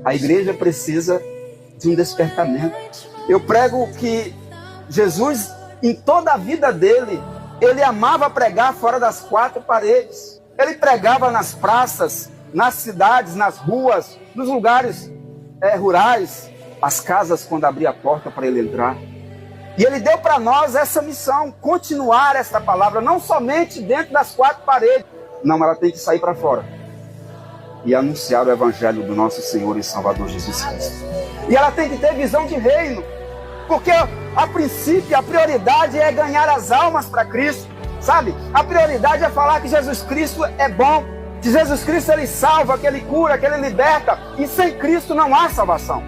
A igreja precisa de um despertamento. Eu prego que Jesus, em toda a vida dele, ele amava pregar fora das quatro paredes. Ele pregava nas praças, nas cidades, nas ruas, nos lugares rurais, as casas quando abria a porta para ele entrar. E ele deu para nós essa missão, continuar esta palavra, não somente dentro das quatro paredes. Não, ela tem que sair para fora e anunciar o evangelho do nosso Senhor e Salvador Jesus Cristo. E ela tem que ter visão de reino, porque a princípio, a prioridade é ganhar as almas para Cristo, sabe? A prioridade é falar que Jesus Cristo é bom, que Jesus Cristo ele salva, que ele cura, que ele liberta, e sem Cristo não há salvação.